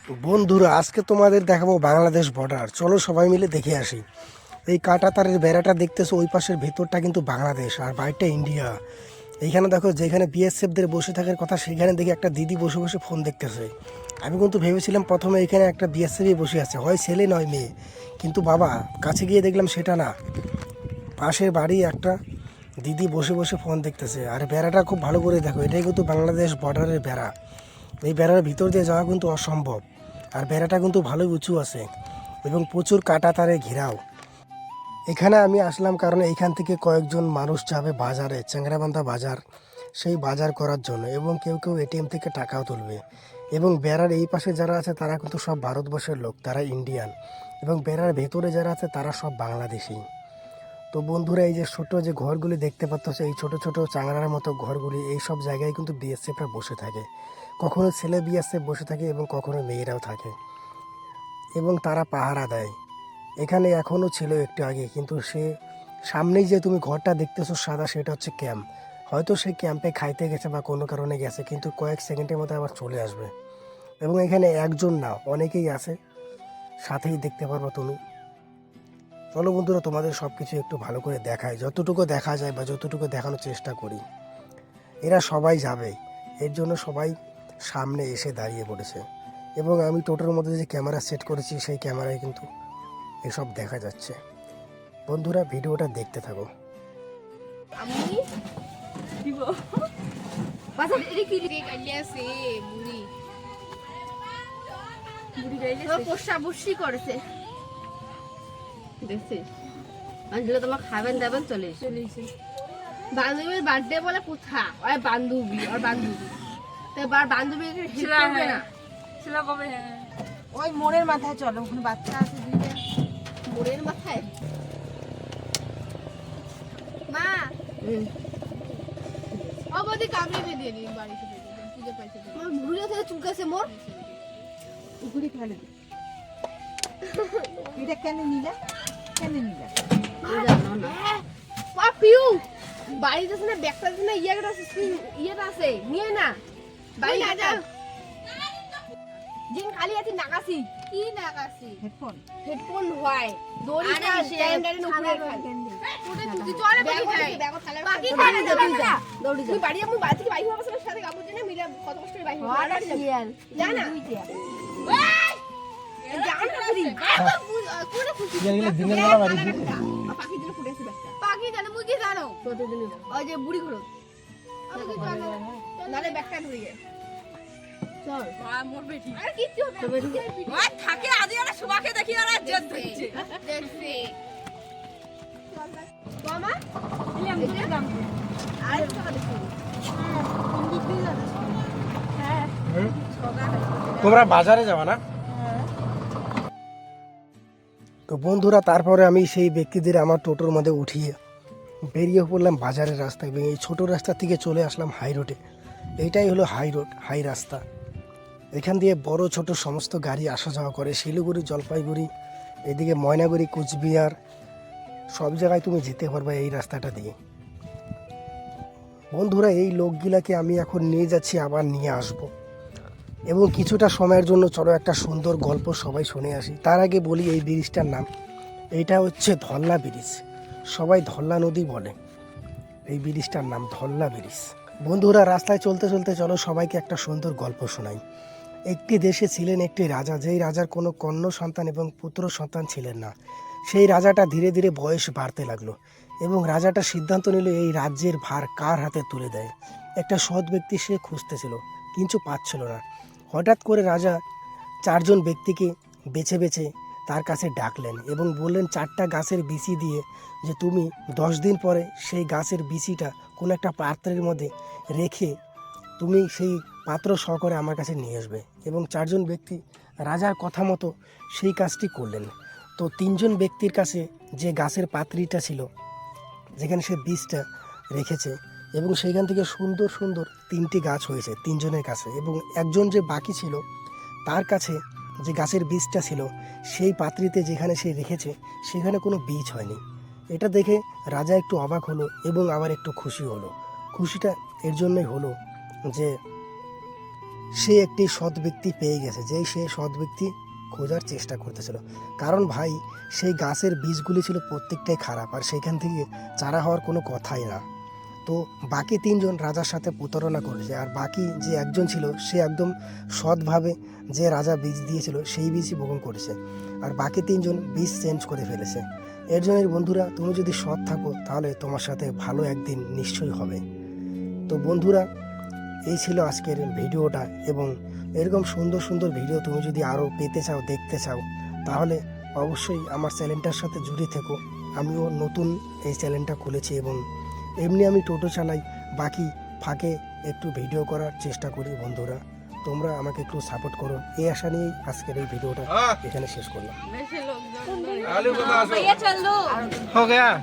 বন্ধুরা, আজকে তোমাদের দেখাবো বাংলাদেশ বর্ডার। চলো সবাই মিলে দেখে আসি। এই কাঁটা তারের বেড়াটা দেখতেছো, ওই পাশের ভেতরটা কিন্তু বাংলাদেশ আর বাইরটা ইন্ডিয়া। এইখানে দেখো, যেখানে বিএসএফদের বসে থাকার কথা সেখানে দেখি একটা দিদি বসে বসে ফোন দেখতেছে। আমি কিন্তু ভেবেছিলাম প্রথমে এখানে একটা বিএসএফই বসে আছে, হয় ছেলে নয় মেয়ে। কিন্তু বাবা, কাছে গিয়ে দেখলাম সেটা না, পাশের বাড়ি একটা দিদি বসে বসে ফোন দেখতেছে। আর বেড়াটা খুব ভালো করে দেখো, এটাই কিন্তু বাংলাদেশ বর্ডারের বেড়া। এই বেড়ার ভিতর দিয়ে যাওয়া কিন্তু অসম্ভব। আর বেড়াটা কিন্তু ভালোই উঁচু আছে এবং প্রচুর কাঁটা তারে ঘেরাও। এখানে আমি আসলাম কারণ এইখান থেকে কয়েকজন মানুষ যাবে বাজারে, চ্যাংরাবান্ধা বাজার, সেই বাজার করার জন্য। এবং কেউ কেউ এটিএম থেকে টাকাও তুলবে। এবং বেড়ার এই পাশে যারা আছে তারা কিন্তু সব ভারতবর্ষের লোক, তারা ইন্ডিয়ান। এবং বেড়ার ভেতরে যারা আছে তারা সব বাংলাদেশি। তো বন্ধুরা, এই যে ছোট যে ঘরগুলি দেখতে পাচ্ছ, এই ছোট ছোট চাংড়ার মতো ঘরগুলি, এই সব জায়গায় কিন্তু বিএসএফরা বসে থাকে। কখনো ছেলে বিএসএফ বসে থাকে এবং কখনো মেয়েরাও থাকে এবং তারা পাহারা দেয়। এখানে এখনও ছিল একটু আগে, কিন্তু সে সামনেই যে তুমি ঘরটা দেখতেছো সাদা, সেটা হচ্ছে ক্যাম্প। হয়তো সে ক্যাম্পে খাইতে গেছে বা কোনো কারণে গেছে, কিন্তু কয়েক সেকেন্ডের মধ্যে আবার চলে আসবে। এবং এখানে একজন না, অনেকেই আছে, সাথেই দেখতে পারবো তুমি। চলো বন্ধুরা, তোমাদের সব কিছু একটু ভালো করে দেখায়, যতটুকু দেখা যায় বা যতটুকু দেখানোর চেষ্টা করি। এরা সবাই যাবে, এর জন্য সবাই সামনে এসে দাঁড়িয়ে পড়েছে। এবং আমি টোটোর মধ্যে যে ক্যামেরা সেট করেছি, সেই ক্যামেরায় কিন্তু এসব দেখা যাচ্ছে। বন্ধুরা, ভিডিওটা দেখতে থাকো। আমি দিব বাসা এরি কি রে কাইলে আছে বুড়ি বুড়ি গাইলে তো পোষা বসি করেছে দেখছে আজকে তোমার খাবেন দাবেন চলে এসে বান্ধবীর বার্থডে বলে কোথা ওই বান্ধবী আর বান্ধবী তো বান্ধবী হেল্প করবে না ছিল কবে ওই মোড়ের মাথায় চলো, ওখানে বাচ্চা আছে দুইটা। মোড়ের মাথায় মা অবধি কামড়ে দিয়ে দিন বাড়ি থেকে পুজো পাইতে আমার ভুলে থেকে চুলকাছে মোর উগুড়ি ফেলে দে। এটা কেন নিলা, কেন নিলা? জানো না পাপিউ বাড়িতে আছে না ব্যাগটা আছে না ইয়েটা আছে ইয়েটা আছে নিয়ে না বাড়ি না যা জিন খালি আছে নাগাসি কি নাগাসি হেডফোন হেডফোন হয় দড়িটা স্ট্যান্ডারে উপরে খালি ওটা তুই চলে বাকি খাই বাকি খাই না তুই যা দড়ি তুই বাড়ি আমি বাড়ি থেকে বাইরে হওয়ার সাথে গাবু দিনে মিলে কত কষ্ট করে বাইরে যা না জান না তুই কোনে খুশি দিনের বেলা বাড়ি দিতে পাখি দিনে ফুটেছে ব্যাগটা পাখি জানো মুই কি জানো কতদিন ওই যে বুড়ি ঘর নালে ব্যাগটা ধরিয়ে চল মোর বেটি আর কিচ্ছু হবে না ওই থাকে আদি আর সুবাকে দেখি আর জেদ ধরছে দেখছি মামা নিলাম দিলাম আর টাকা দেখি হ্যাঁ তোমরা বাজারে যাবা না? তো বন্ধুরা, তারপরে আমি সেই ব্যক্তিদের আমার টোটোর মধ্যে উঠিয়ে বেরিয়ে পড়লাম বাজারের রাস্তায়। এবং এই ছোটো রাস্তা থেকে চলে আসলাম হাই রোডে। এইটাই হলো হাই রোড, হাই রাস্তা। এখান দিয়ে বড় ছোট সমস্ত গাড়ি আসা যাওয়া করে। শিলিগুড়ি, জলপাইগুড়ি, এদিকে ময়নাগুড়ি, কুচবিহার, সব জায়গায় তুমি যেতে পারবে এই রাস্তাটা দিয়ে। বন্ধুরা, এই লোকগুলাকে আমি এখন নিয়ে যাচ্ছি, আবার নিয়ে আসব। এবং কিছুটা সময়ের জন্য চলো একটা সুন্দর গল্প সবাই শুনে আসি। তার আগে বলি এই ব্রিজটার নাম, এইটা হচ্ছে ধল্লা ব্রিজ। সবাই ধল্লা নদী বলে। এই ব্রিজটার নাম ধল্লা ব্রিজ। বন্ধুরা, রাস্তায় চলতে চলতে চলো সবাইকে একটা সুন্দর গল্প শোনাই। একটি দেশে ছিলেন একটি রাজা, যেই রাজার কোনো কন্যা সন্তান এবং পুত্র সন্তান ছিলেন না। সেই রাজাটা ধীরে ধীরে বয়স বাড়তে লাগলো এবং রাজাটা সিদ্ধান্ত নিল এই রাজ্যের ভার কার হাতে তুলে দেয়। একটা সৎ ব্যক্তি সে খুঁজতেছিল, কিন্তু পাচ্ছিল না। হঠাৎ করে রাজা চারজন ব্যক্তিকে বেছে বেছে তার কাছে ডাকলেন এবং বললেন 4টা গাছের বিচি দিয়ে যে তুমি 10 দিন পরে সেই গাছের বিচিটা কোনো একটা পাত্রের মধ্যে রেখে তুমি সেই পাত্র সহকারে আমার কাছে নিয়ে আসবে। এবং 4জন ব্যক্তি রাজার কথা মতো সেই কাজটি করলেন। তো 3জন ব্যক্তির কাছে যে গাছের পাত্রীটা ছিল, যেখানে সে বীজটা রেখেছে, এবং সেইখান থেকে সুন্দর সুন্দর 3টি গাছ হয়েছে 3জনের কাছে। এবং একজন যে বাকি ছিল, তার কাছে যে গাছের বীজটা ছিল, সেই পাত্রীতে যেখানে সে রেখেছে সেখানে কোনো বীজ হয়নি। এটা দেখে রাজা একটু অবাক হলো এবং আবার একটু খুশি হলো। খুশিটা এর জন্যই হলো যে সে একটি সৎ ব্যক্তি পেয়ে গেছে, যেই সে সৎ ব্যক্তি খোঁজার চেষ্টা করতেছিল। কারণ ভাই সেই গাছের বীজগুলি ছিল প্রত্যেকটাই খারাপ, আর সেইখান থেকে চারা হওয়ার কোনো কথাই না। তো বাকি 3 জন রাজার সাথে প্রতারণা করেছে, আর বাকি যে একজন ছিল সে একদম সৎভাবে যে রাজা বীজ দিয়েছিল সেই বীজই বপন করেছে, আর বাকি 3 জন বীজ চেঞ্জ করে ফেলেছে। এর জন্যই বন্ধুরা, তুমি যদি সৎ থাকো তাহলে তোমার সাথে ভালো একদিন নিশ্চয়ই হবে। তো বন্ধুরা, এই ছিল আজকের ভিডিওটা, এবং এরকম সুন্দর সুন্দর ভিডিও তুমি যদি আরও পেতে চাও, দেখতে চাও, তাহলে অবশ্যই আমার চ্যানেলটার সাথে জুড়ে থেকো। আমিও নতুন এই চ্যানেলটা খুলেছি, এবং এমনি আমি টোটো চালাই, বাকি ফাঁকে একটু ভিডিও করার চেষ্টা করি। বন্ধুরা, তোমরা আমাকে একটু সাপোর্ট করো, এই আশা নিয়েই আজকের এই ভিডিওটা এখানে শেষ করলাম। भैया चल दो हो गया।